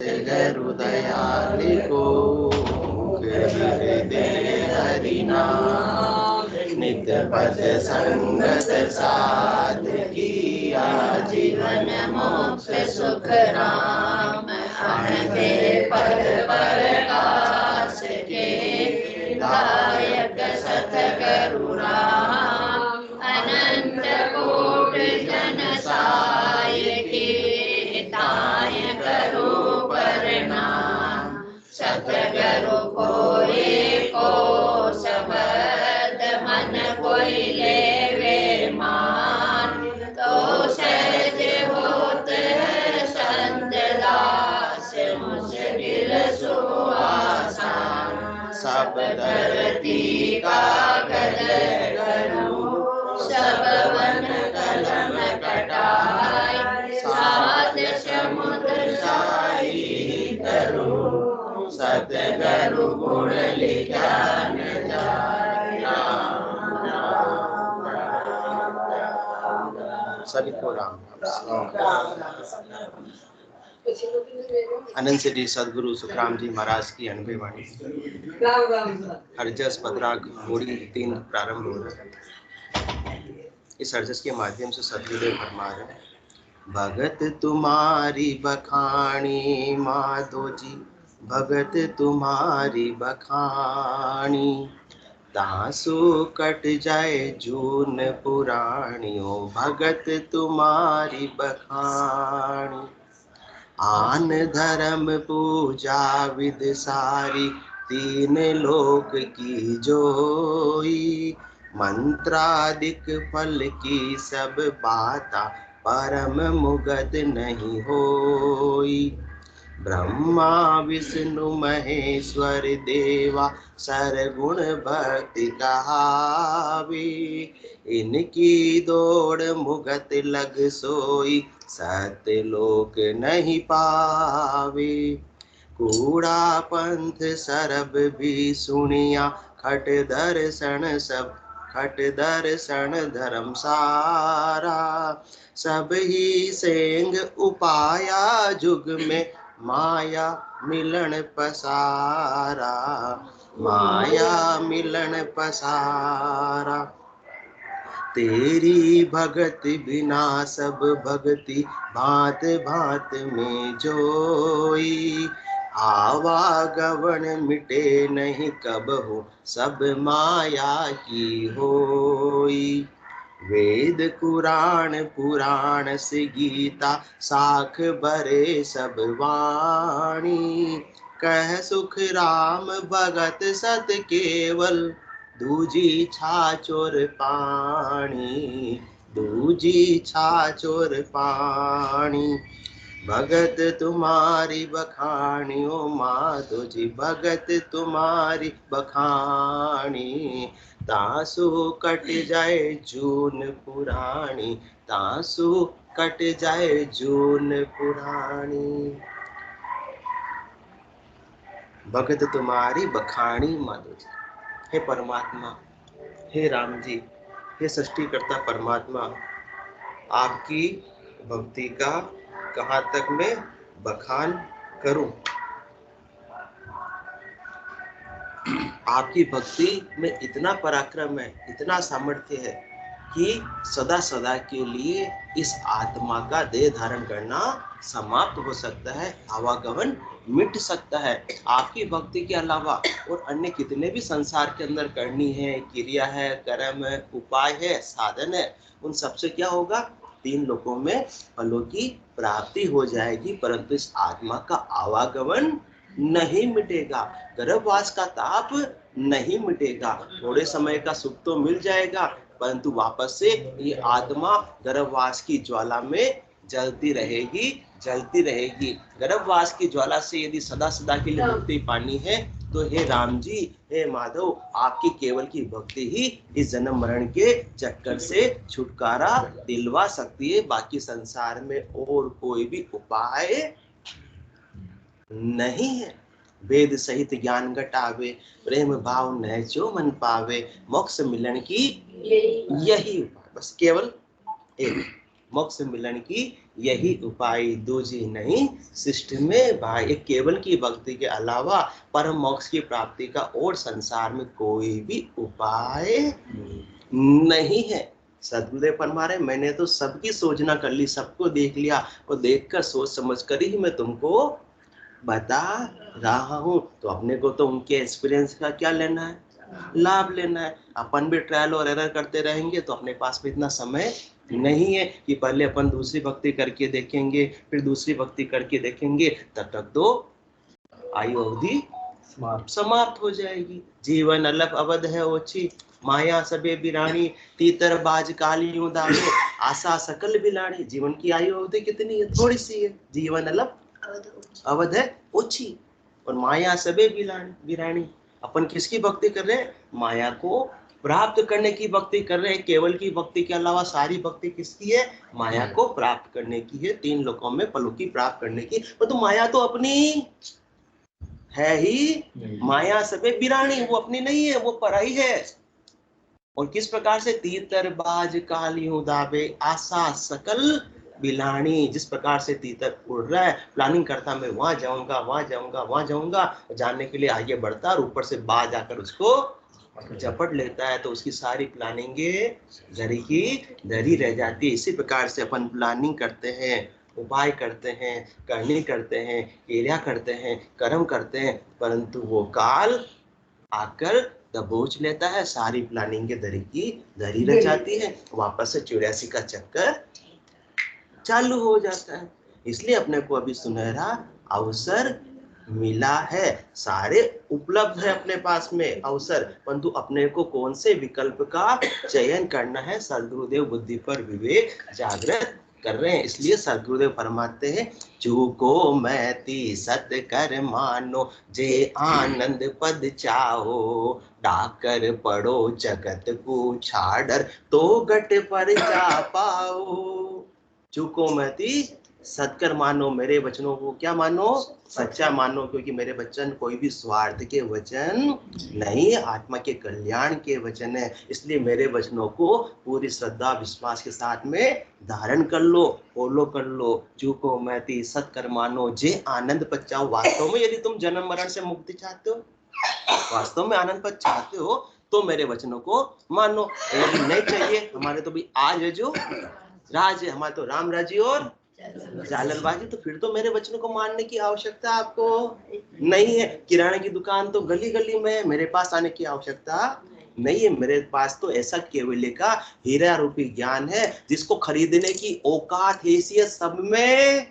सतगुरु दयाल को हृदय हरि नाम नित पद संगत साध किया जीवन मोक्ष सुख राम अनते पद प्रकाश के दायक सतगुरु राम अनंत कोटि जन साय के ताय करो प्रणाम सतगुरु को एको शब्द मन कोई लेवे मान तो सहज होत है संत दास मुश्किल सो आसान सब धरती का गद करूं सब वन कलम कटाई सात समुद्र साई करूं सतगुरु गुण लिखान जाय सभी को राम अनंत सिद्धि सदगुरु सुखराम जी महाराज की अनुभवी वाणी हरजस पदराग मूड़ी 3 प्रारंभ हो रहा है। इस हरजस के माध्यम से सदगुरुदेव फरमा रहे हैं, भगत तुम्हारी बखानी माधो जी भगत तुम्हारी बखानी तासु कट जाए जून पुराणियों भगत तुम्हारी बखानी आन धर्म पूजा विद सारी 3 लोक की जोई मंत्रादिक फल की सब बाता परम मुगद नहीं होई ब्रह्मा विष्णु महेश्वर देवा सरगुण भक्ति कहावे इनकी दौड़ मुगत लग सोई सत्य लोक नहीं पावे कूड़ा पंथ सरब भी सुनिया खट दर्शन सब खट दर्शन धर्म सारा सब ही सेंग उपाया जुग में माया मिलन पसारा माया मिलन पसारा तेरी भगत बिना सब भक्ति भांत भांत में जोई आवागवन मिटे नहीं कब हो सब माया की होई वेद कुरान पुराण से गीता साख बरे सब वाणी कह सुख राम भगत सत केवल दूजी छाछोर पानी दूजी छाछोर पानी भगत तुम्हारी बखानी ओ माधो जी भगत तुम्हारी बखानी तासु कट जाए जून पुरानी तासु कट जाए जून पुरानी भगत तुम्हारी बखानी माधो जी हे परमात्मा हे राम जी हे सृष्टिकर्ता परमात्मा आपकी भक्ति का कहाँ तक मैं बखान करूं आपकी भक्ति में इतना पराक्रम है इतना सामर्थ्य है कि सदा सदा के लिए इस आत्मा का देह धारण करना समाप्त हो सकता है आवागमन मिट सकता है आपकी भक्ति के अलावा और अन्य कितने भी संसार के अंदर करनी है क्रिया है कर्म है उपाय है साधन है उन सबसे क्या होगा 3 लोकों में फलों की प्राप्ति हो जाएगी परंतु इस आत्मा का आवागमन नहीं मिटेगा गर्भवास का ताप नहीं मिटेगा थोड़े समय का सुख तो मिल जाएगा परंतु वापस से ये आत्मा गर्भवास की ज्वाला में जलती रहेगी गर्भवास की ज्वाला से यदि सदा सदा के लिए मुक्ति पानी है तो हे राम जी हे माधव आपकी केवल की भक्ति ही इस जन्म मरण के चक्कर से छुटकारा दिलवा सकती है बाकी संसार में और कोई भी उपाय नहीं है वेद सहित ज्ञान घटावे प्रेम भाव नैचो मन पावे मोक्ष मिलन की यही उपाय बस केवल एक मोक्ष मिलन की यही उपाय दूजी नहीं सृष्ट में भाई। एक केवल की भक्ति के अलावा परम मोक्ष की प्राप्ति का और संसार में कोई भी उपाय नहीं है। सदगुरुदेव फरमा रहे मैंने तो सबकी सोचना कर ली, सबको देख लिया और देखकर सोच समझ कर ही मैं तुमको बता रहा हूँ। तो अपने को तो उनके एक्सपीरियंस का क्या लेना है, लाभ लेना है। अपन भी ट्रायल और एरर करते रहेंगे तो अपने पास में इतना समय नहीं है कि पहले अपन दूसरी भक्ति करके देखेंगे, फिर दूसरी भक्ति करके देखेंगे, तब तक तो आयु अवधि समाप्त हो जाएगी। जीवन अलग अवध है ओछी, माया सबे बिरानी, तीतर बाज काली यूं दागे, आशा सकल बिलानी। जीवन की आयु अवधि कितनी है, थोड़ी सी है। जीवन अलग अवध है ओछी और माया सबे बिरानी। अपन किसकी भक्ति कर रहे हैं, माया को प्राप्त करने की भक्ति कर रहे हैं। केवल की भक्ति के अलावा सारी भक्ति किसकी है, माया को प्राप्त करने की है, तीन लोकों में फलों की प्राप्त करने की। तो माया तो अपनी है ही, माया सबे बिरानी, वो अपनी नहीं है, वो पराई है। और किस प्रकार से, तीतर बाज काली दाबे, आशा सकल बिलानी। जिस प्रकार से तीतर उड़ रहा है, प्लानिंग करता मैं वहां जाऊंगा वहां जाऊंगा वहां जाऊंगा, जानने के लिए आगे बढ़ता और ऊपर से बाज आकर उसको झपट लेता है, तो उसकी सारी प्लानिंगे धरी की धरी रह जाती है। इसी प्रकार से अपन प्लानिंग करते हैं, उपाय करते हैं, करनी करते हैं, क्रिया करते हैं, कर्म करते हैं, परंतु वो काल आकर दबोच लेता है, सारी प्लानिंग के धरी की धरी रह जाती है, वापस से 84 का चक्कर चालू हो जाता है। इसलिए अपने को अभी सुनहरा अवसर मिला है, सारे उपलब्ध है अपने पास में अवसर, परंतु अपने को कौन से विकल्प का चयन करना है, सद्गुरुदेव बुद्धि पर विवेक जागृत कर रहे हैं। इसलिए सद्गुरुदेव फरमाते हैं, चूको मैती सत कर मानो, जे आनंद पद चाहो, डाकर पड़ो जगत को छाड़र, तो गट पर जा पाओ। चूको मैती सत्कर मानो, मेरे वचनों को क्या मानो, सच्चा मानो, क्योंकि मेरे वचन कोई भी स्वार्थ के वचन नहीं, आत्मा के कल्याण के वचन है। इसलिए मेरे वचनों को पूरी श्रद्धा विश्वास के साथ में धारण कर लो, फॉलो कर लो। चूको मैती सत्कर मानो, जे आनंद पद चाहो। वास्तव में यदि तुम जन्म मरण से मुक्ति चाहते हो, वास्तव में आनंद पद चाहते हो, तो मेरे वचनों को मानो। यदि नहीं चाहिए, हमारे तो भी आज है जो राज है, हमारे तो राम राज्य और जालनबाजी, तो फिर तो मेरे वचनों को मानने की आवश्यकता आपको नहीं है। किराने की दुकान तो गली गली में, मेरे पास आने की आवश्यकता नहीं है। मेरे पास तो ऐसा केवल का हीरा रूपी ज्ञान है, जिसको खरीदने की औकात हैसियत सब में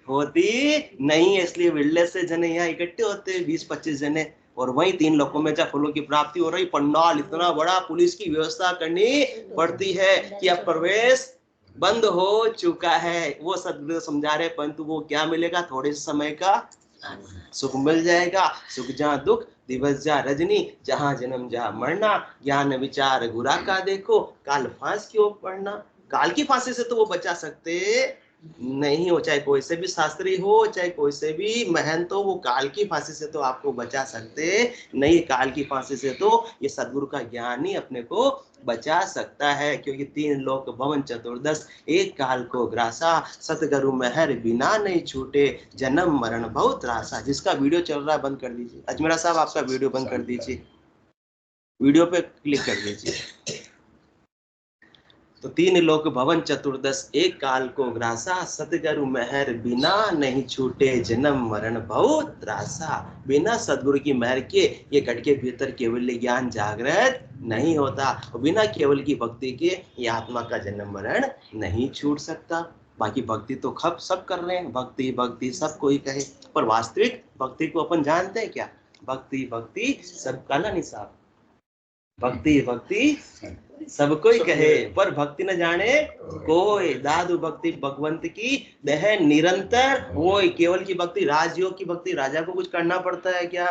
होती नहीं है। इसलिए विरले से जने यहाँ इकट्ठे होते हैं, 20-25 जने, और वही तीन लोगों में जब फलों की प्राप्ति हो रही, पंडाल इतना बड़ा, पुलिस की व्यवस्था करनी पड़ती है कि अब प्रवेश बंद हो चुका है। वो सदगुरु समझा रहे, परंतु वो क्या मिलेगा, थोड़े समय का सुख मिल जाएगा। सुख जहाँ दुख, दिवस जा रजनी, जहाँ जन्म जहाँ मरना, ज्ञान विचार गुरा का देखो, काल फांस क्यों पड़ना। काल की फांसी से तो वो बचा सकते नहीं हो, चाहे कोई से भी शास्त्री हो, चाहे कोई से भी महंत हो, वो काल की फांसी से तो आपको बचा सकते नहीं। काल की फांसी से तो ये सदगुरु का ज्ञान ही अपने को बचा सकता है, क्योंकि तीन लोक भवन चतुर्दश, एक काल को ग्रासा, सतगुरु मेहर बिना नहीं छूटे, जन्म मरण बहुत रासा। जिसका वीडियो चल रहा है बंद कर दीजिए, अजमेरा साहब आपका वीडियो बंद कर दीजिए, वीडियो पे क्लिक कर दीजिए। तो तीन लोक भवन चतुर्दश, एक काल को ग्रासा, सतगुरु मेहर बिना नहीं छूटे, जन्म मरण बहुत रासा। बिना सदगुरु की मेहर के ये घट के भीतर केवल ज्ञान जागृत नहीं होता, और बिना केवल की भक्ति के ये आत्मा का जन्म मरण नहीं छूट सकता। बाकी भक्ति तो खप सब कर रहे हैं, भक्ति भक्ति सब कोई कहे, पर वास्तविक भक्ति को अपन जानते हैं क्या? भक्ति भक्ति सबका ना निसाब, भक्ति भक्ति सबको ही कहे, पर भक्ति न जाने कोई। दादु भक्ति भगवंत की देह निरंतर, वो केवल की भक्ति, राजयोग की भक्ति, राजा को कुछ करना पड़ता है क्या?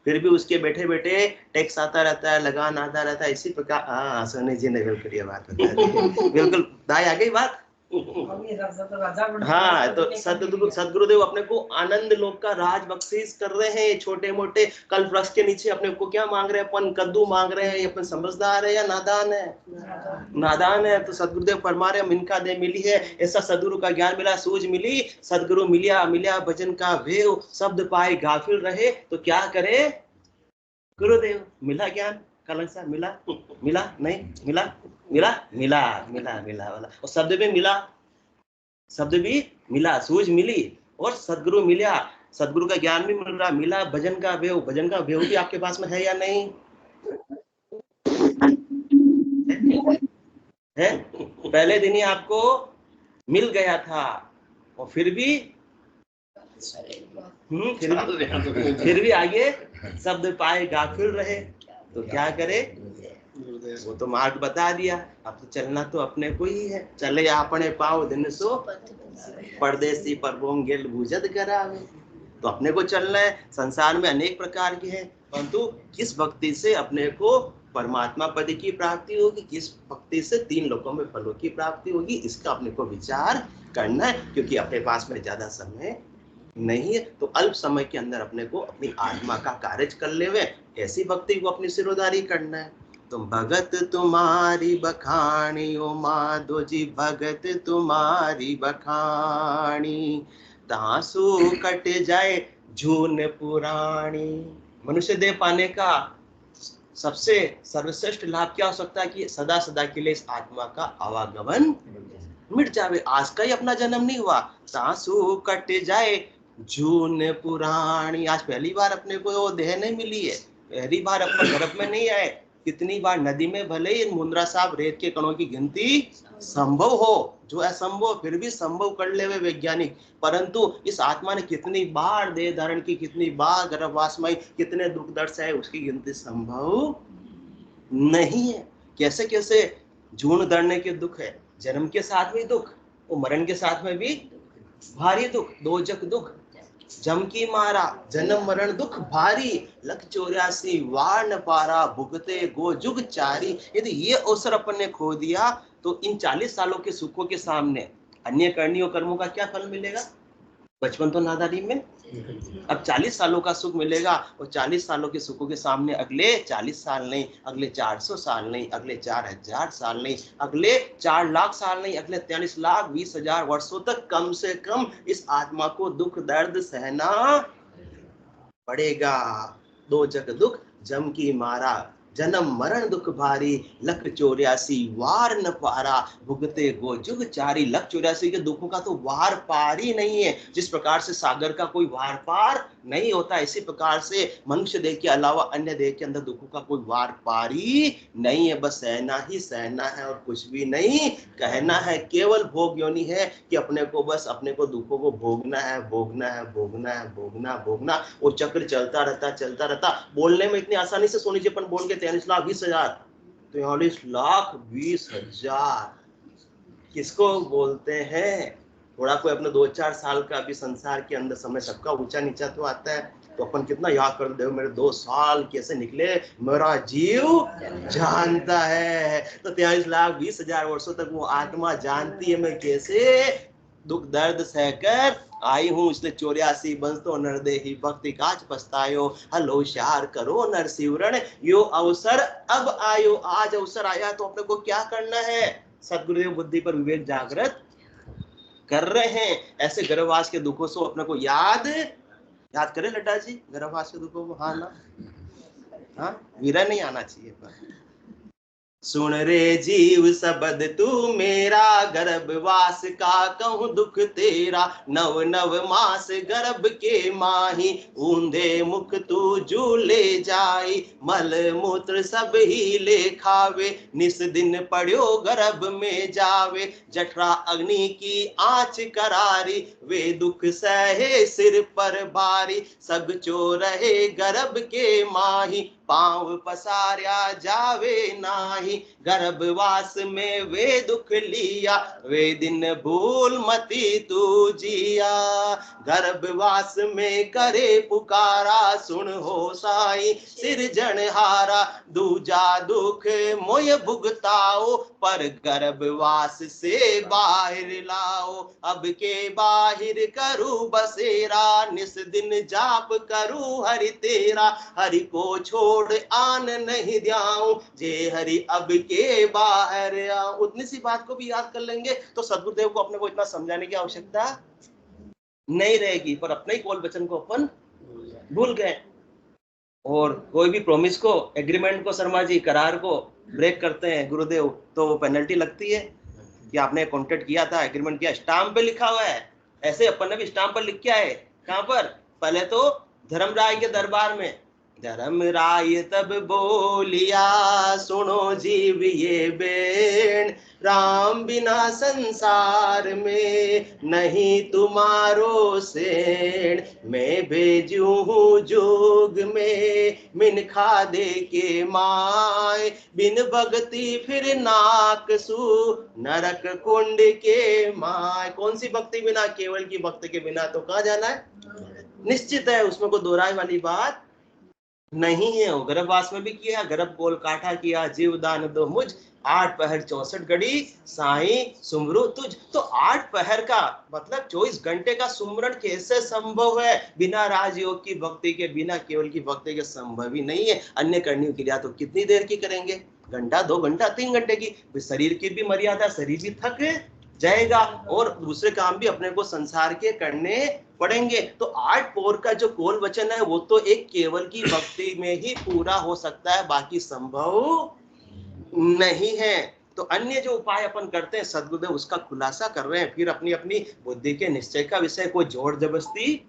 फिर भी उसके बैठे बैठे टैक्स आता रहता है, लगान आता रहता है। इसी प्रकार, हाँ सोनी जी ने बिल्कुल ये बात बता दी, बिल्कुल दाई आ गई बात। हाँ, तो सदगुरुदेव अपने को आनंद लोक का राज बख्शीश कर रहे हैं। छोटे मोटे कल्प वृक्ष के नीचे अपने को क्या मांग रहे हैं? अपन कद्दू मांग रहे हैं। अपन समझदार है या नादान है? नादान है। तो सदगुरुदेव फरमा रहे, मिनका दे मिली है, ऐसा सदगुरु का ज्ञान मिला, सूझ मिली, सदगुरु मिलिया मिलिया भजन का भेव, शब्द पाए गाफिल रहे। तो क्या करे गुरुदेव? मिला ज्ञान, कलंसा मिला, मिला नहीं मिला, मिला मिला मिला मिला वाला, और शब्द भी मिला, शब्द भी मिला, सूझ मिली और सदगुरु मिला, सदगुरु का ज्ञान भी मिल रहा, मिला भजन का भेव। भजन का भेव भी आपके पास में है या नहीं है? पहले दिन ही आपको मिल गया था और फिर भी फिर भी आगे शब्द पाए गाफिल रहे। तो क्या करे? वो तो मार्ग बता दिया। अब तो चलना तो अपने को ही है। चले अपने पाँव दिन सो परदेसी परबों गेल भूजत करावे। तो अपने को चलना है। संसार में अनेक प्रकार के हैं, परंतु किस भक्ति से अपने को परमात्मा पद की प्राप्ति होगी, किस भक्ति से तीन लोकों में फलों की प्राप्ति होगी, इसका अपने को विचार करना है। क्योंकि अपने पास में ज्यादा समय नहीं है, तो अल्प समय के अंदर अपने को अपनी आत्मा का कार्य कर लेवे, ऐसी भक्ति को अपनी सिरोधारी करना है। तो भगत तुम्हारी बखानी ओ माधो जी, भगत तुम्हारी बखानी, तासु कट जाए झून पुरानी। मनुष्य देह पाने का सबसे सर्वश्रेष्ठ लाभ क्या हो सकता है? कि सदा सदा के लिए इस आत्मा का आवागमन मिट जावे। आज का ही अपना जन्म नहीं हुआ, तासु कट जाए झून पुरानी। आज पहली बार अपने को वो देह नहीं मिली है, पहली बार अपने गर्भ में नहीं आए। कितनी बार नदी में भले ही मुंद्रा साहब रेत के कणों की गिनती संभव हो, जो असंभव फिर भी संभव कर ले वे वैज्ञानिक, परंतु इस आत्मा ने कितनी बार देह धारण की, कितनी बार गर्भवास में, कितने दुख दर्द से, उसकी गिनती संभव नहीं है। कैसे कैसे झूण धरने के दुख है, जन्म के साथ में दुख और मरण के साथ में भी भारी दुख, दो जग दुख। जम की मारा जन्म मरण दुख भारी, लख 84 वार न पारा, भुगते गो जुग चारी। यदि ये अवसर अपन ने खो दिया तो इन 40 सालों के सुखों के सामने अन्य करनियों कर्मों का क्या फल मिलेगा? बचपन तो नादारी में, अब 40 सालों का सुख मिलेगा और 40 सालों के सुखों के सामने अगले 40 साल नहीं, अगले 400 साल नहीं, अगले 4000 साल नहीं, अगले 4 लाख साल नहीं, अगले 43 लाख 20,000 वर्षों तक कम से कम इस आत्मा को दुख दर्द सहना पड़ेगा। दो जग दुख जम की मारा, जन्म मरण दुख भारी, लख 84 वार न पारा, भुगते गो जुग चारी। लख 84 के दुखों का तो वार पार ही नहीं है। जिस प्रकार से सागर का कोई वार पार नहीं होता, इसी प्रकार से मनुष्य देह के अलावा अन्य देह के अंदर दुखों का कोई वार पार ही नहीं है। बस सहना ही सहना है और कुछ भी नहीं कहना है। केवल भोग योनि है कि अपने को बस अपने को दुखों को भोगना है, भोगना है, भोगना है, भोगना भोगना। वो चक्र चलता रहता, चलता रहता। बोलने में इतनी आसानी से सोनी जी अपन बोल के 43 लाख 20,000, 43 लाख 20,000 किसको बोलते हैं? थोड़ा कोई अपने 2-4 साल का अभी संसार के अंदर समय, सबका ऊंचा नीचा तो आता है, तो अपन कितना याद कर दे, मेरे 2 साल कैसे निकले मेरा जीव जानता है। तो 43 लाख 20,000 वर्षों तक वो आत्मा जानती है मैं कैसे दुख दर्द सहकर आई हूँ। इसलिए 84 बंस तो नरदेही भक्ति काज पछतायो, हलो शार करो नर सिवरण, यो अवसर अब आयो। आज अवसर आया तो अपने को क्या करना है? सदगुरुदेव बुद्धि पर विवेक जागृत कर रहे हैं। ऐसे गर्भवास के दुखों से अपने को याद करें लड्डा जी, गर्भवास के दुखों को। हाँ ना, हाँ वीरा नहीं आना चाहिए पर। सुन रे जीव सबद तू मेरा, गर्भवास का कहूँ दुख तेरा, नव नव मास गर्भ के माही, ऊंधे मुख तू झूले जाई, मल मूत्र सब ही ले खावे, निस दिन पड़ियो गर्भ में जावे, जठरा अग्नि की आँच करारी, वे दुख सहे सिर पर भारी, सब चो रहे गर्भ के माही, पांव पसार्या जावे नाही, माही, गर्भवास में वे दुख लिया, वे दिन भूल मती तू जिया। गर्भवास में करे पुकारा, सुन हो साई सिरजनहारा, दूजा दुख मोय भुगताओ, पर गर्भवास से बाहर लाओ। अब के बाहर करू बसेरा, निस दिन जाप करू हरि तेरा, हरि को छोड़ आन नहीं जाऊं, जे हरि अब के बाहर आऊं। उतनी सी बात को भी याद कर लेंगे तो सदगुरुदेव को अपने को इतना समझाने की आवश्यकता नहीं रहेगी, पर अपने ही कौल वचन को अपन भूल गए। और कोई भी प्रॉमिस को, एग्रीमेंट को, शर्मा जी करार को ब्रेक करते हैं गुरुदेव, तो वो पेनल्टी लगती है कि आपने कॉन्ट्रैक्ट किया था, एग्रीमेंट किया, स्टाम्प पे लिखा हुआ है। ऐसे अपन ने भी स्टाम्प पर लिख के आए, कहां पर? पहले तो धर्मराय के दरबार में। धर्मराय तब बोलिया, सुनो जीव ये बेन, राम बिना संसार में नहीं तुम्हारो सेण, मैं भेजू हूँ जोग में मिनखा दे के माय, बिन भक्ति फिर नाक सु नरक कुंड के माय। कौन सी भक्ति बिना? केवल की भक्ति के बिना तो कहाँ जाना है? निश्चित है, उसमें कोई दोहराई वाली बात नहीं है। गर्भवास में भी किया, गर्भ गोल काठा किया, जीव दान दो मुझ, 8 पहर 64 घड़ी साई सुमरू तुझ। तो 8 पहर का मतलब 24 घंटे का सुमरण कैसे संभव है? बिना राजयोग की भक्ति के, बिना केवल की भक्ति के संभव ही नहीं है। अन्य करने की क्रिया तो कितनी देर की करेंगे? घंटा, 2 घंटा, 3 घंटे की। शरीर की भी मर्यादा, शरीर भी थक जाएगा और दूसरे काम भी अपने को संसार के करने पड़ेंगे। तो 8 पौर का जो कौल वचन है वो तो एक केवल की भक्ति में ही पूरा हो सकता है, बाकी संभव नहीं है। तो अन्य जो उपाय अपन करते हैं, सद्गुरुदेव उसका खुलासा कर रहे हैं। फिर अपनी अपनी बुद्धि के निश्चय का विषय कोई जोर जबरदस्ती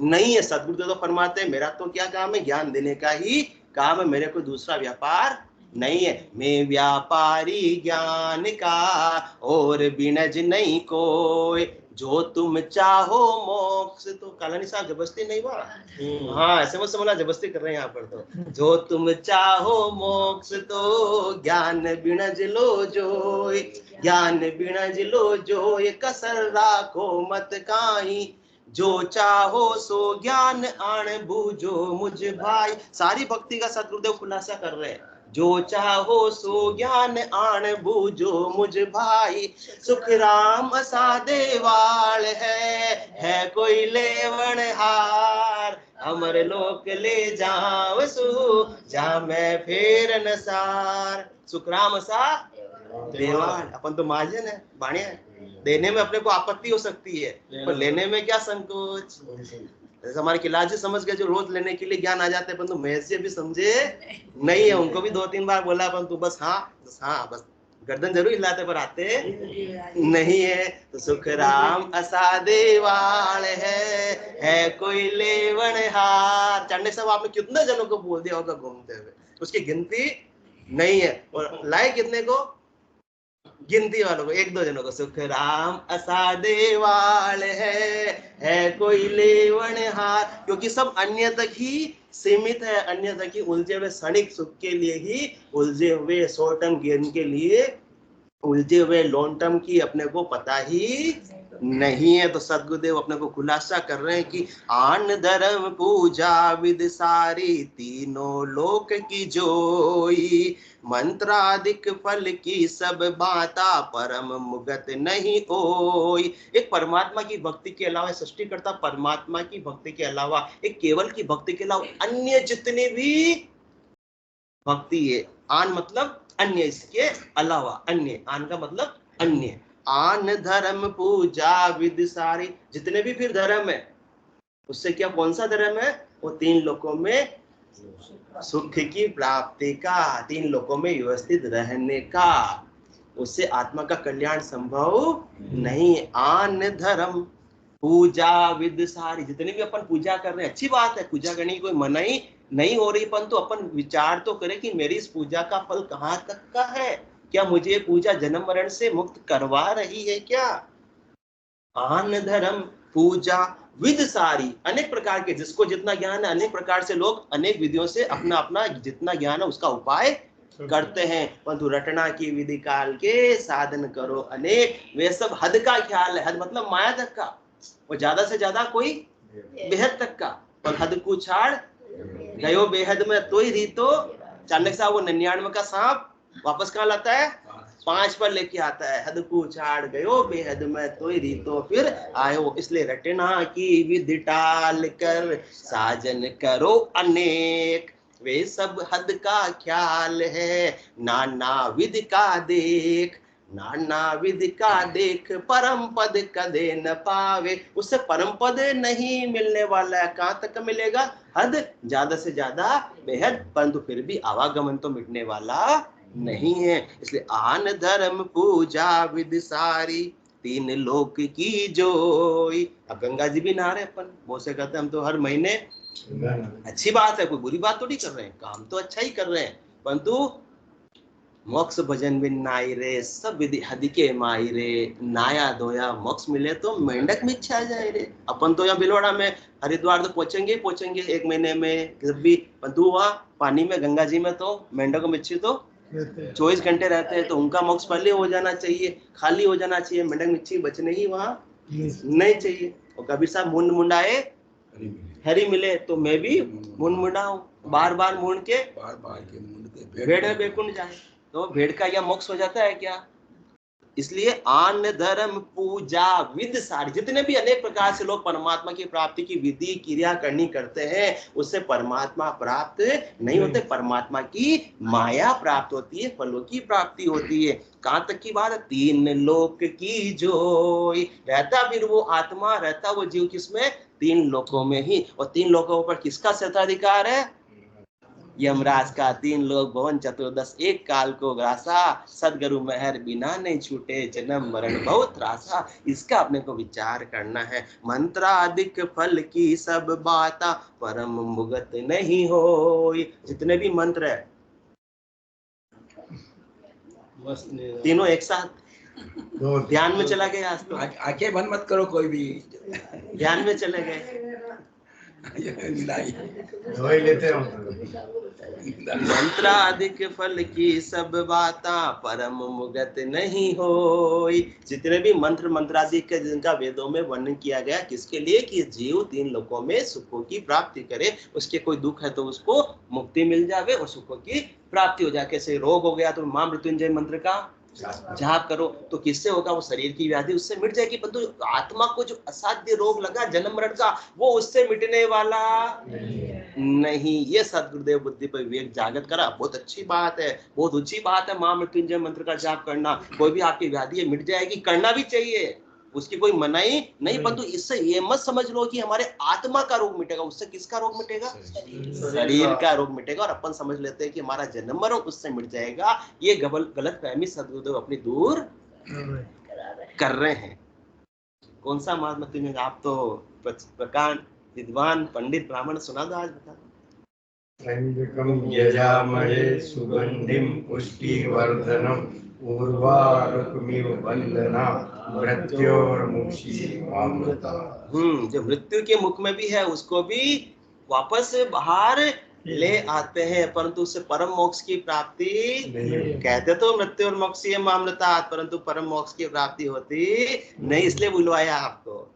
नहीं है। सद्गुरुदेव तो फरमाते हैं मेरा तो क्या काम है? ज्ञान देने का ही काम है, मेरे कोई दूसरा व्यापार नहीं है। मैं व्यापारी ज्ञान का और बिनज नहीं कोई, जो तुम चाहो मोक्ष। तो कालानी साहब जबरदस्ती नहीं हुआ? हाँ, ऐसे मत समझना जबरदस्ती कर रहे हैं यहाँ पर। तो जो तुम चाहो मोक्ष, तो ज्ञान बिनज लो जोय, ज्ञान बिनज लो जोय, कसर राखो मत काई, जो चाहो सो ज्ञान आण बूझो मुझ भाई। सारी भक्ति का सद्गुरुदेव खुलासा कर रहे हैं। जो चाहो सो ज्ञान आण बूझो मुझ भाई, सुख राम असा देवाल है कोई लेवन हार, अमर लोक ले जाओ सु जा मैं फेर नसार। सुख राम असा देवाल, अपन तो महाजन है, बाणिया है। देने में अपने को आपत्ति हो सकती है, पर लेने में क्या संकोच। जैसे हमारे खिलाफ से समझ गए जो रोज लेने के लिए ज्ञान आ जाते हैं, परंतु महर्षि भी समझे नहीं है। उनको भी 2-3 बार बोला, परंतु बस हाँ बस गर्दन जरूर हिलाते पर आते नहीं है। तो सुख राम असा देवाल है कोई लेवन हार। चंडे साहब आपने कितने जनों को बोल दिया होगा घूमते हुए, उसकी गिनती नहीं है। और लाए कितने को? गिनती वालों को, 1-2 जनों को। सुख राम असा देवाल है कोई लेवन हार। क्योंकि सब अन्य तक ही सीमित है, अन्य तक ही उलझे हुए, क्षणिक सुख के लिए ही उलझे हुए, शॉर्ट टर्म गेन के लिए उलझे हुए, लॉन्ग टर्म की अपने को पता ही नहीं है। तो सद्गुरुदेव अपने को खुलासा कर रहे हैं कि आन धर्म पूजा विद सारी, तीनों लोक की जोई, मंत्रादिक फल की सब बाता, परम मुगत नहीं होई। एक परमात्मा की भक्ति के अलावा, सृष्टिकर्ता परमात्मा की भक्ति के अलावा, एक केवल की भक्ति के अलावा अन्य जितने भी भक्ति है, आन मतलब अन्य, इसके अलावा अन्य, आन का मतलब अन्य, आन धर्म पूजा विद सारी, जितने भी फिर धर्म है, उससे क्या, कौन सा धर्म है? वो 3 लोकों में सुख की प्राप्ति का, 3 लोकों में व्यवस्थित रहने का, उससे आत्मा का कल्याण संभव नहीं है। आन धर्म पूजा विद सारी, जितने भी अपन पूजा कर रहे हैं, अच्छी बात है, पूजा करने की कोई मनाही नहीं हो रही, परंतु अपन विचार तो करें कि मेरी इस पूजा का फल कहाँ तक का है, क्या मुझे पूजा जन्म मरण से मुक्त करवा रही है क्या? आन धर्म पूजा विद सारी, अनेक प्रकार के, जिसको जितना ज्ञान है, अनेक प्रकार से लोग अनेक विधियों से अपना अपना जितना ज्ञान है उसका उपाय करते हैं, परंतु रटना की विधि काल के साधन करो अनेक। वे सब हद का ख्याल है, हद मतलब माया तक का, और ज्यादा से ज्यादा कोई बेहद तक का, और हद को छाड़ गयो बेहद में तो ही रीतो। चाणक्य साहब वो 99 का सांप वापस कहाँ लाता है? 5 पर लेके आता है। हद को छाड़ गयो बेहद में तो ही रीतो फिर आयो। इसलिए रटना की विधि टाल कर साजन करो अनेक। वे सब हद का ख्याल है, नाना विधि का देख। नाना विधि का देख, परम पद कदे न पावे। उससे परम पद नहीं मिलने वाला है। कहाँ तक मिलेगा? हद, ज्यादा से ज्यादा बेहद, परंतु फिर भी आवागमन तो मिटने वाला नहीं है। इसलिए आन धर्म पूजा विधि सारी, 3 लोक की जोई। अब गंगा जी भी नहा रहे अपन, वो से कहते हम तो हर महीने, अच्छी बात है, कोई बुरी बात तो नहीं कर रहे हैं, काम तो अच्छा ही कर रहे हैं, परंतु मोक्ष भजन बिन नाई रे, सब विधि हदि के माई रे। नाया धोया मोक्ष मिले तो मेंढक में इच्छा आ जाए रे। अपन तो यहाँ भीलवाड़ा में हरिद्वार तो पहुंचेंगे 1 महीने में जब भी, परंतु वहाँ पानी में गंगा जी में तो मेंढक मच्छी तो 24 घंटे रहते हैं, तो उनका मोक्ष पहले हो जाना चाहिए, खाली हो जाना चाहिए, मेंढक मच्छी बचने ही वहाँ नहीं चाहिए। और कबीर साहब मुंड मुंडाए हरी मिले, तो मैं भी मुंड मुंडाऊं, बार बार मुंड के भेड़ है बेकुंड जाए। तो भेड़ का यह मोक्ष हो जाता है क्या? इसलिए आन धर्म पूजा विधि सारी, जितने भी अनेक प्रकार से लोग परमात्मा की प्राप्ति की विधि क्रिया करनी करते हैं, उससे परमात्मा प्राप्त नहीं होते। परमात्मा की माया प्राप्त होती है, फलों की प्राप्ति होती है। कहाँ तक की बात है? 3 लोक की जोई। रहता फिर वो आत्मा, रहता वो जीव किसमें? 3 लोकों में ही। और 3 लोकों पर किसका क्षेत्राधिकार है? यमराज का। 3 लोग भवन चतुर्दश एक काल को ग्रासा, सदगुरु मेहर बिना नहीं छूटे, जन्म मरण बहुत त्रासा। इसका अपने को विचार करना है। मंत्राधिक फल की सब बाता, परम मुगत नहीं होई। जितने भी मंत्र है तीनों एक साथ ध्यान में चला गया। आज तो आंखें बंद मत करो, कोई भी ध्यान में चले गए। मंत्राधिक फल की सब बाता, परम मुगत नहीं होई। जितने भी मंत्र मंत्राधिक के जिनका वेदों में वर्णन किया गया, किसके लिए? कि जीव 3 लोकों में सुखों की प्राप्ति करे, उसके कोई दुख है तो उसको मुक्ति मिल जावे और सुखों की प्राप्ति हो जाए। कैसे रोग हो गया तो मां मृत्युंजय मंत्र का जाप करो, तो किससे होगा? वो शरीर की व्याधि उससे मिट जाएगी, परंतु आत्मा को जो असाध्य रोग लगा जन्म मरण का, वो उससे मिटने वाला नहीं। ये सदगुरुदेव बुद्धि पर विवेक जागृत करा, बहुत अच्छी बात है, बहुत ऊंची बात है मां मृत्युंजय मंत्र का जाप करना। कोई भी आपकी व्याधि है मिट जाएगी, करना भी चाहिए, उसकी कोई मनाही नहीं, परंतु इससे ये मत समझ लो कि हमारे आत्मा का रोग मिटेगा। उससे किसका रोग मिटेगा? शरीर का रोग मिटेगा। और अपन समझ लेते हैं कि हमारा जन्म मरण उससे मिट जाएगा। ये गलत फहमी सदगुरुदेव अपनी दूर कर रहे हैं। कौन सा महात्मा तुम्हें? आप तो प्रकांड विद्वान पंडित ब्राह्मण, सुना दो आज, बता। यजामहे सुगंधिम पुष्टिवर्धनम उर्वारुकमिव वंदना मृत्योर्मुक्षीयमामृता। जो मृत्यु के मुख में भी है उसको भी वापस बाहर ले आते हैं, परंतु उससे परम मोक्ष की प्राप्ति कहते तो मृत्यु और मोक्षीयमामृता, परंतु परम मोक्ष की प्राप्ति होती नहीं। इसलिए बुलवाया आपको।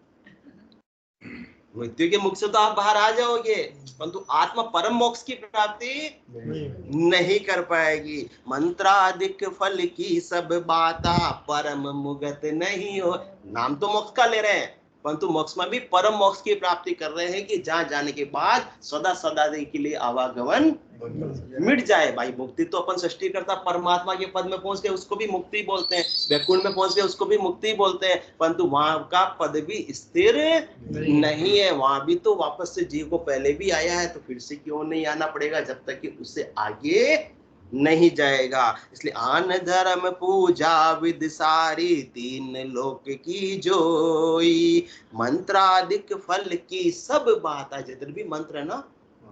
मृत्यु के मुख से तो आप बाहर आ जाओगे, परंतु आत्मा परम मोक्ष की प्राप्ति नहीं कर पाएगी। मंत्राधिक फल की सब बाता, परम मुगत नहीं हो। नाम तो मोक्ष का ले रहे हैं, परंतु मोक्ष में भी परम मोक्ष की प्राप्ति कर रहे हैं कि जहां जाने के बाद सदा सदा के लिए आवागमन मिट जाए। भाई मुक्ति तो अपन सृष्टि करता परमात्मा के पद में पहुंच गए उसको भी मुक्ति बोलते हैं, वैकुंठ में पहुंच गए उसको भी मुक्ति बोलते हैं, परंतु वहां का पद भी स्थिर नहीं है। वहां भी तो वापस से जीव को पहले भी आया है, तो फिर से क्यों नहीं आना पड़ेगा जब तक कि उससे आगे नहीं जाएगा। इसलिए आन धर्म पूजा विधि सारी, 3 लोक की जोई। मंत्राधिक फल की सब बात है। जितने भी मंत्र है ना,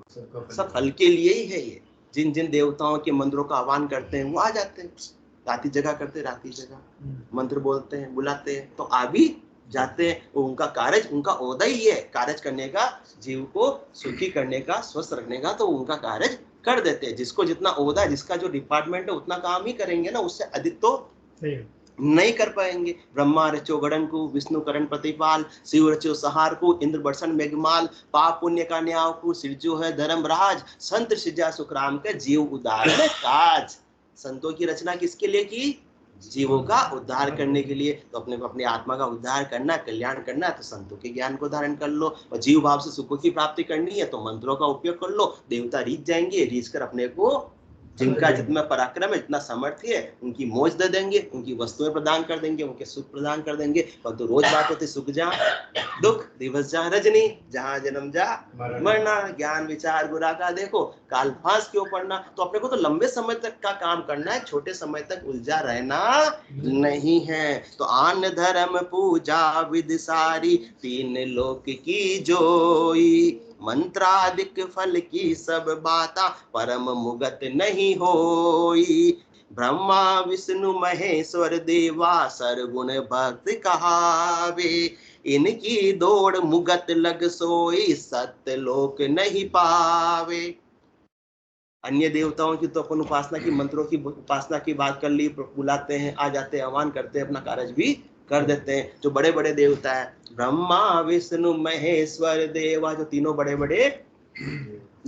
सब फल के लिए ही है। ये जिन जिन देवताओं के मंदिरों का आह्वान करते हैं वो आ जाते हैं, राती जगह करते, राती जगह मंत्र बोलते हैं, बुलाते हैं तो आ भी जाते हैं। उनका कार्य, उनका ओहदा ही है कार्य करने का, जीव को सुखी करने का, स्वस्थ रखने का, तो उनका कार्य कर देते हैं। जिसको जितना ओहदा है, जिसका जो डिपार्टमेंट है उतना काम ही करेंगे ना, उससे अधिक तो नहीं कर पाएंगे। ब्रह्मा रचो गड़न को, विष्णु करण प्रतिपाल, शिव रचो सहार को, इंद्र बरसन मेघमाल, पाप पुण्य का न्याय को, सिरजो है धर्मराज, संत सिजा सुखराम के जीव उदाहरण काज। संतों की रचना किसके लिए की? जीवों का उद्धार करने के लिए। तो अपने को अपनी आत्मा का उद्धार करना, कल्याण करना, तो संतों के ज्ञान को धारण कर लो। और जीव भाव से सुखों की प्राप्ति करनी है तो मंत्रों का उपयोग कर लो। देवता रीझ जाएंगे, रीझ कर अपने को, जिनका जितना पराक्रम है, जितना सामर्थ्य है, उनकी मौज दे देंगे, उनकी वस्तुएं प्रदान कर देंगे, उनके सुख प्रदान कर देंगे। पर तो रोज बात होती, सुख जा दुख दिवस जा रजनी, जहां जन्म जा मरना, ज्ञान विचार बुरा का देखो काल फांस क्यों पड़ना। तो अपने को तो लंबे समय तक का काम करना है, छोटे समय तक उलझा रहना नहीं है। तो आन धर्म पूजा विधि सारी, तीन लोक की जोई, मंत्रादिक फल की सब बाता, परम मुगत नहीं होई। ब्रह्मा विष्णु महेश्वर देवा, सरगुण भक्त कहावे, इनकी दौड़ मुगत लग सोई, सत्य लोक नहीं पावे। अन्य देवताओं की तो अपन उपासना की, मंत्रों की उपासना की बात कर ली, बुलाते हैं, आ जाते हैं, आह्वान करते हैं, अपना कार्य भी कर देते हैं। जो बड़े बड़े देवता है, ब्रह्मा विष्णु महेश्वर देवा, जो तीनों बड़े बड़े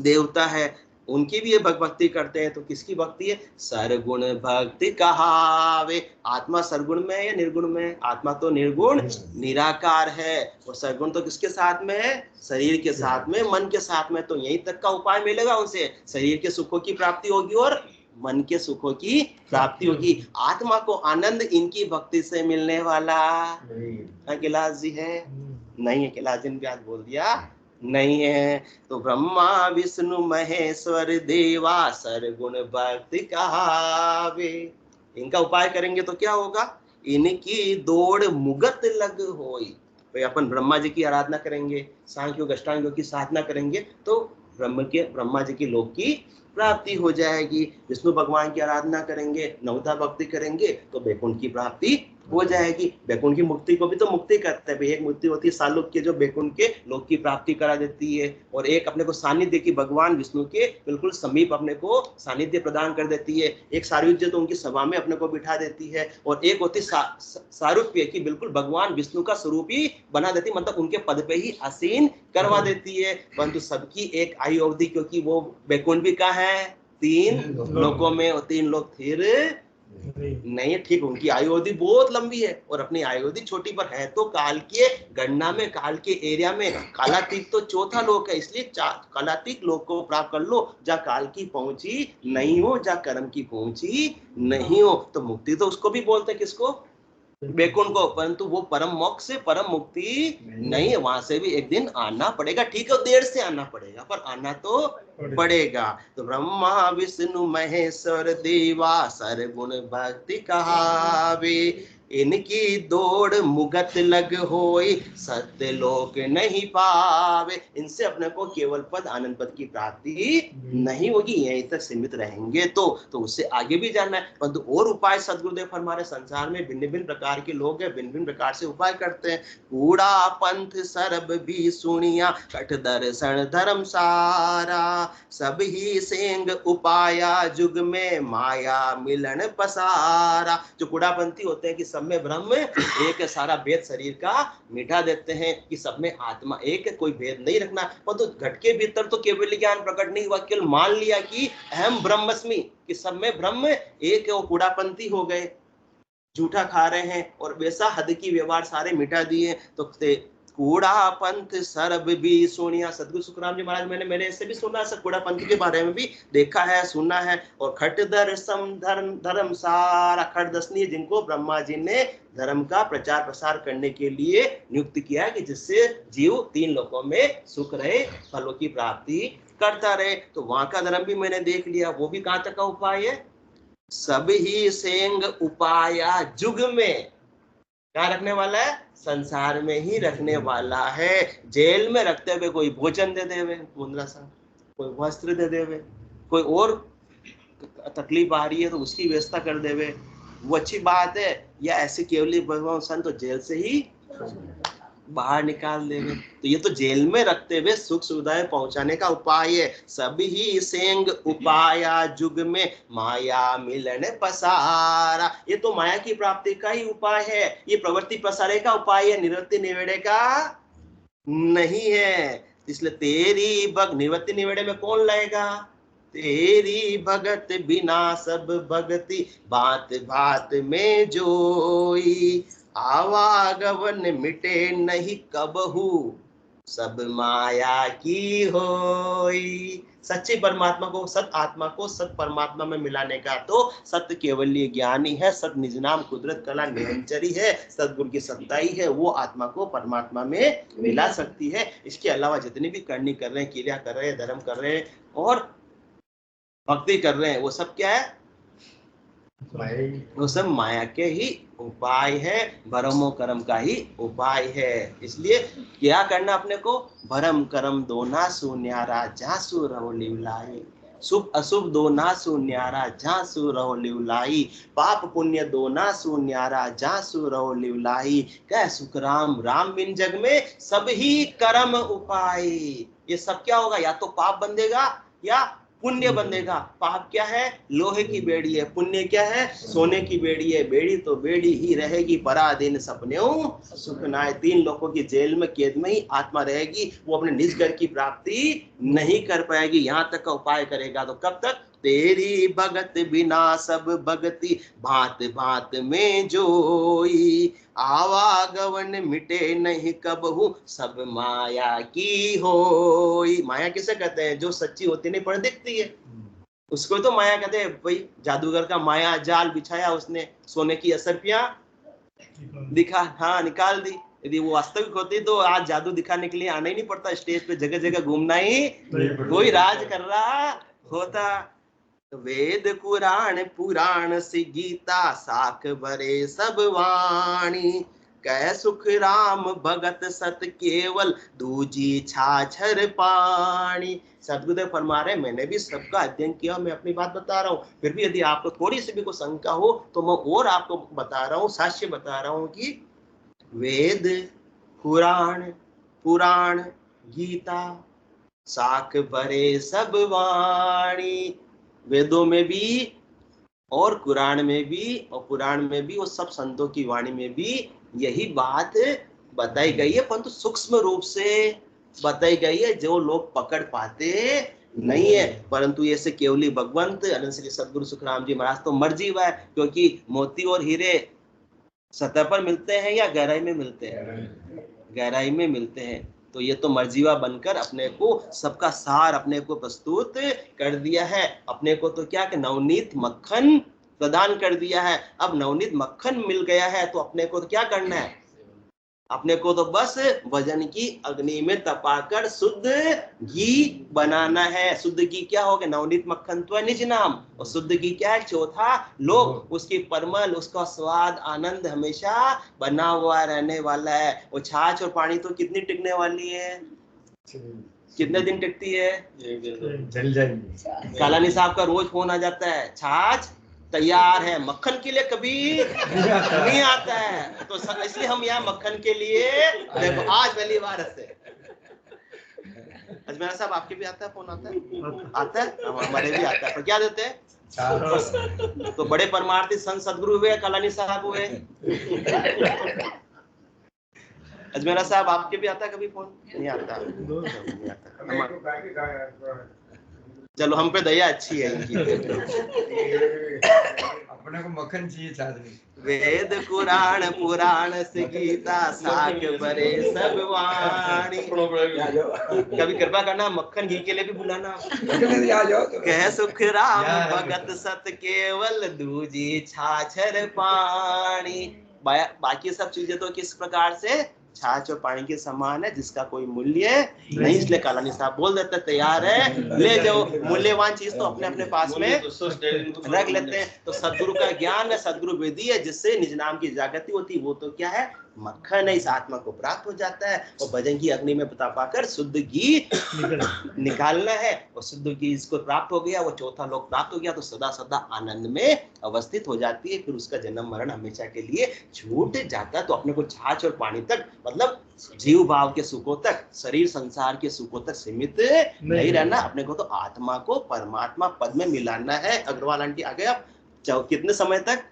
देवता है, उनकी भी ये भक्ति करते हैं। तो किसकी भक्ति है? सरगुण भक्ति कहावे। आत्मा सरगुण में है या निर्गुण में? आत्मा तो निर्गुण निराकार है, और सरगुण तो किसके साथ में है? शरीर के साथ में, मन के साथ में। तो यहीं तक का उपाय मिलेगा उनसे, शरीर के सुखों की प्राप्ति होगी और मन के सुखों की प्राप्ति होगी। आत्मा को आनंद इनकी भक्ति से मिलने वाला कैलाश जी है? नहीं है। कैलाश जी ने भी आज बोल दिया नहीं है। तो ब्रह्मा विष्णु महेश्वर देवा, सरगुण भक्ति कहावे। इनका उपाय करेंगे तो क्या होगा? इनकी दौड़ मुगत लग होई। तो अपन ब्रह्मा जी की आराधना करेंगे, सांख्य योग अष्टांग योग की साधना करेंगे तो ब्रह्मा जी की लोक की प्राप्ति हो जाएगी। विष्णु भगवान की आराधना करेंगे, नवधा भक्ति करेंगे तो वैकुंठ की प्राप्ति हो जाएगी। वैकुंठ की मुक्ति को भी तो मुक्ति करते हैं। एक मुक्ति होती है सालोक्य, जो वैकुंठ के लोक की प्राप्ति करा देती है, और एक अपने को सानिध्य की, भगवान विष्णु के बिल्कुल समीप अपने को सानिध्य प्रदान कर देती है। एक सायुज्य तो उनकी सभा में अपने को बिठा देती है, और एक होती सारूप्य की, बिल्कुल भगवान विष्णु का स्वरूप ही बना देती, मतलब उनके पद पे ही आसीन करवा देती है। परंतु सबकी एक आयु अवधि, क्योंकि वो वैकुंठ भी कहाँ है? 3 लोकों में, और 3 लोग फिर नहीं है। ठीक, उनकी आयु अवधि बहुत लंबी है और अपनी आयु अवधि छोटी, पर है तो काल के गणना में, काल के एरिया में। कालातीत तो चौथा लोक है, इसलिए कालातीत लोक को प्राप्त कर लो, जहाँ काल की पहुंची नहीं हो, जहाँ कर्म की पहुंची नहीं हो। तो मुक्ति तो उसको भी बोलते हैं, किसको? वैकुंठ को। परंतु वो परम मोक्ष से परम मुक्ति नहीं है, वहां से भी एक दिन आना पड़ेगा। ठीक है, देर से आना पड़ेगा, पर आना तो पड़ेगा। तो ब्रह्मा विष्णु महेश्वर देवा, सरगुण भक्ति कहावे, इनकी दौड़ मुगत लग होई, सत्य लोक नहीं पावे। इनसे अपने को केवल पद, आनंद पद की प्राप्ति नहीं होगी। यहीं तक सीमित रहेंगे तो उससे आगे भी जाना है। परंतु और उपाय सदगुरुदेव हमारे संसार में भिन्न भिन्न प्रकार के लोग हैं, भिन्न भिन्न प्रकार से उपाय करते हैं। कूड़ा पंथ सरब भी सुनिया, कठ दर्शन धर्म सारा, सब ही सेंग उपाया, जुग में माया मिलन पसारा। जो कूड़ापंथी होते हैं कि सब में ब्रह्म एक, सारा भेद शरीर का मिटा देते हैं कि सब में आत्मा एक है, कोई भेद नहीं रखना। परंतु घट के भीतर तो केवल ज्ञान प्रकट नहीं हुआ, केवल मान लिया कि अहम ब्रह्मस्मि, कि सब में ब्रह्म एक है। वो कूड़ापंथी हो गए, झूठा खा रहे हैं और वैसा हद की व्यवहार सारे मिटा दिए। तो कूड़ा पंथ सरब भी सुनिया। सदगुरु सुखराम जी महाराज, मैंने ऐसे भी सुना है, कूड़ा पंथ के बारे में भी देखा है, सुना है। और खट दर्शम धर्म सारा, खट दर्शनीय, जिनको ब्रह्मा जी ने धर्म का प्रचार प्रसार करने के लिए नियुक्त किया है, कि जिससे जीव 3 लोकों में सुख रहे, फलों की प्राप्ति करता रहे। तो वहां का धर्म भी मैंने देख लिया। वो भी कहां तक का उपाय है? सब ही सेंग उपाया, जुग में क्या रखने वाला है? संसार में ही रखने वाला है। जेल में रखते हुए कोई भोजन दे देवे, मुंद्रा सा, कोई वस्त्र दे देवे, कोई और तकलीफ आ रही है तो उसकी व्यवस्था कर देवे, वो अच्छी बात है? या ऐसे केवली भगवान संत तो जेल से ही बाहर निकाल देंगे। तो ये तो जेल में रखते हुए सुख सुविधाएं पहुंचाने का उपाय है। सभी सेंग उपाया जुग में माया मिलन पसारा। ये तो माया की प्राप्ति का ही उपाय है, ये प्रवृत्ति प्रसारे का उपाय है, निवृत्ति निवेड़े का नहीं है। इसलिए तेरी भग निवृत्ति निवेड़े में कौन लाएगा? तेरी भगत बिना सब भगति बात बात में जोई। आवागवन मिटे नहीं कबहू सब माया की होई। सच्चे परमात्मा को, सत आत्मा को सत परमात्मा में मिलाने का तो सत्य केवल ज्ञानी है, सत निज नाम कुदरत कला निरंजरी है, सतगुरु की सत्ताई है, वो आत्मा को परमात्मा में मिला सकती है। इसके अलावा जितनी भी करनी कर रहे हैं, क्रिया कर रहे हैं, धर्म कर रहे हैं और भक्ति कर रहे हैं, वो सब क्या है? वो सब माया के ही उपाय है, भरमो कर्म का ही उपाय है। इसलिए क्या करना अपने को? भरम कर्म दोना सुन्यारा जासु रहो लिवलाई। शुभ अशुभ दोना सुन्यारा जासु रहो लिवलाई। पाप पुण्य दोना सुन्यारा जासु रहो लिवलाई। कह सुख राम राम बिन जग में सब ही कर्म उपाय। ये सब क्या होगा? या तो पाप बंधेगा या पुण्य बंधेगा। पाप क्या है? लोहे की बेड़ी है। पुण्य क्या है? सोने की बेड़ी है। बेड़ी तो बेड़ी ही रहेगी, पराधीन सपने सुख नाय। 3 लोगों की जेल में कैद में ही आत्मा रहेगी, वो अपने निज घर की प्राप्ति नहीं कर पाएगी। यहाँ तक का उपाय करेगा तो कब तक? तेरी भगत बिना सब भगति भांत भांत में जोई। आवागवन मिटे नहीं कबहू सब माया की होई। माया किसे कहते हैं? जो सच्ची होती नहीं पर दिखती है, उसको तो माया कहते हैं। भाई जादूगर का माया जाल बिछाया उसने, सोने की असरपियां दिखा, हाँ निकाल दी। यदि वो वास्तविक होती तो आज जादू दिखाने के लिए आना ही नहीं पड़ता, स्टेज पे जगह जगह घूमना ही कोई राज कर रहा होता। वेद कुरान पुराण से गीता साख भरे सब वाणी। कह सुख राम भगत सत केवल दूजी छाछर पानी। सदगुरुदेव फरमा रहे, मैंने भी सबका अध्ययन किया, मैं अपनी बात बता रहा हूँ। फिर भी यदि आपको थोड़ी सी भी कोई शंका हो तो मैं और आपको बता रहा हूँ, साक्ष्य बता रहा हूँ कि वेद पुराण पुराण गीता साख भरे सब वाणी। वेदों में भी और कुरान में भी और पुराण में भी और सब संतों की वाणी में भी यही बात बताई गई है, परंतु सूक्ष्म रूप से बताई गई है, जो लोग पकड़ पाते नहीं है। परंतु ये से केवली भगवंत अनंत श्री सदगुरु सुखराम जी महाराज तो मर्जी हुआ है, क्योंकि मोती और हीरे सतह पर मिलते हैं या गहराई में मिलते हैं? गहराई में मिलते हैं। तो ये तो मर्जीवा बनकर अपने को सबका सार अपने को प्रस्तुत कर दिया है। अपने को तो क्या कि नवनीत मक्खन प्रदान कर दिया है। अब नवनीत मक्खन मिल गया है तो अपने को तो क्या करना है? अपने को तो बस भजन की अग्नि में तपाकर शुद्ध घी बनाना है। शुद्ध घी क्या हो गया? नवनीत मक्खन तो है निज नाम, और शुद्ध घी क्या है? चौथा लोक। उसकी परमल, उसका स्वाद आनंद हमेशा बना हुआ रहने वाला है। वो छाछ और पानी तो कितनी टिकने वाली है? कितने दिन टिकती है? जल जाएंगे। कालानी साहब का रोज फोन आ जाता है, छाछ तैयार है, मक्खन के लिए कभी नहीं आता है। तो इसलिए हम यहाँ मक्खन के लिए देखो आज पहली बार हंसे। अजमेरा साहब आपके भी आता है फोन? आता है हमारे भी आता है। पर क्या देते हैं? तो बड़े परमार्थी संत सदगुरु हुए, कालानी साहब हुए। अजमेरा साहब आपके भी आता है कभी फोन? नहीं आता, नहीं आता। चलो हम पे दया अच्छी है इनकी। अपने को मक्खन चाहिए चादरी। वेद कुरान पुराण से गीता साख भरे सब वाणी। कभी कृपा करना मक्खन घी के लिए भी बुलाना। कह सुख राम भगत सत केवल दूजी छाछर पानी। बाकी सब चीजें तो किस प्रकार से छाछ और पानी के समान है, जिसका कोई मूल्य नहीं। इसलिए कालानी साहब बोल देते तैयार है, ले जाओ। मूल्यवान चीज तो अपने अपने पास में रख लेते हैं। तो सदगुरु का ज्ञान है, सदगुरु विधि है, जिससे निज नाम की जागृति होती। वो तो क्या है? मक्खन इस आत्मा को प्राप्त हो जाता है और भजन की अग्नि में तपाकर शुद्ध घी निकालना है और शुद्ध घी इसको प्राप्त हो गया, वो चौथा लोक प्राप्त हो गया तो सदा सदा आनंद में अवस्थित हो जाती है। फिर उसका जन्म मरण हमेशा के लिए छूट जाता है। तो अपने को छाछ और पानी तक, मतलब जीव भाव के सुखों तक, शरीर संसार के सुखों तक सीमित नहीं रहना, अपने को तो आत्मा को परमात्मा पद में मिलाना है। अग्रवाल आंटी आ गए आप। कितने समय तक?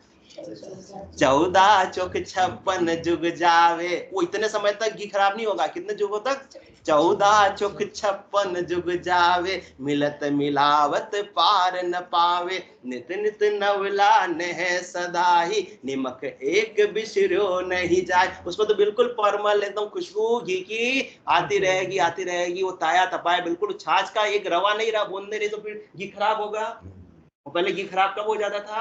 14 चौक 56 जुग जावे। वो इतने समय तक घी खराब नहीं होगा। कितने जुगों तक? 14 चौक 56 जुग जावे, मिलत मिलावत पार न पावे, नित नित नवलान है सदा ही, निमक एक बिसरो नहीं जाए। उसमें तो बिल्कुल परमल एकदम खुशबू घी की आती रहेगी। वो ताया तपाया बिल्कुल छाछ का एक रवा नहीं रहा, बूंद नहीं, तो फिर घी खराब होगा। पहले घी खराब कब हो जाता था?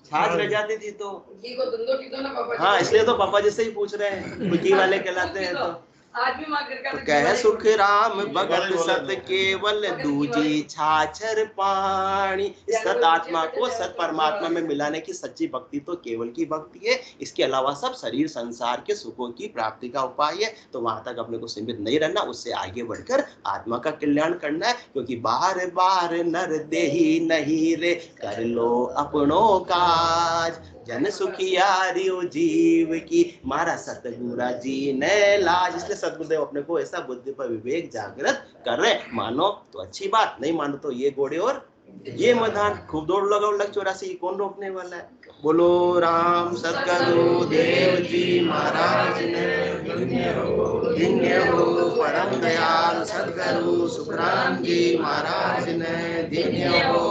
छाछ रह जाती थी। तो घी को धंधो की तो ना पापा जी। हाँ, इसलिए तो पापा जी से ही पूछ रहे हैं, घी वाले कहलाते हैं। तो आज भी मां घर का कह सुख राम भगत सत केवल दूजी छाछर पानी। इस सत आत्मा को सत परमात्मा में मिलाने की सच्ची भक्ति तो केवल की भक्ति है। इसके अलावा सब शरीर संसार के सुखों की प्राप्ति का उपाय है। तो वहां तक अपने को सीमित नहीं रहना, उससे आगे बढ़कर आत्मा का कल्याण करना है। क्योंकि बार बार नर देही नहीं रे, कर लो अपनों काज, जन सुखियारियो जीव की, मारा सतगुरा जी ने लाज। इसलिए सतगुरुदेव अपने को ऐसा बुद्धि पर विवेक जागृत कर रहे। मानो तो अच्छी बात, नहीं मानो तो ये घोड़े और ये मैदान। खूब दौड़ लगाओ लग 84, कौन रोकने वाला है? बोलो राम सतगुरु देव जी महाराज ने धन्य हो, परम दयाल सतगुरु सुखराम जी महाराज ने धन्य हो,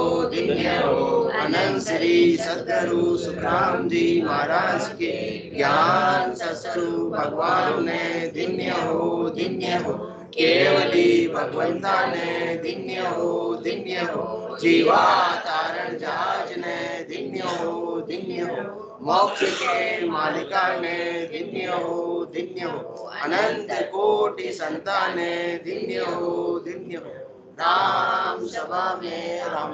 अनंत श्री सतगुरु सुखराम जी महाराज के ज्ञान सतगुरु भगवान ने धन्य हो, केवली भगवंता ने धन्य हो, जीवा तारण जहाज ने धन्य हो, मोक्ष के मालिका ने धन्य हो, अनंत कोटि संतान ने धन्य हो। राम सभा में राम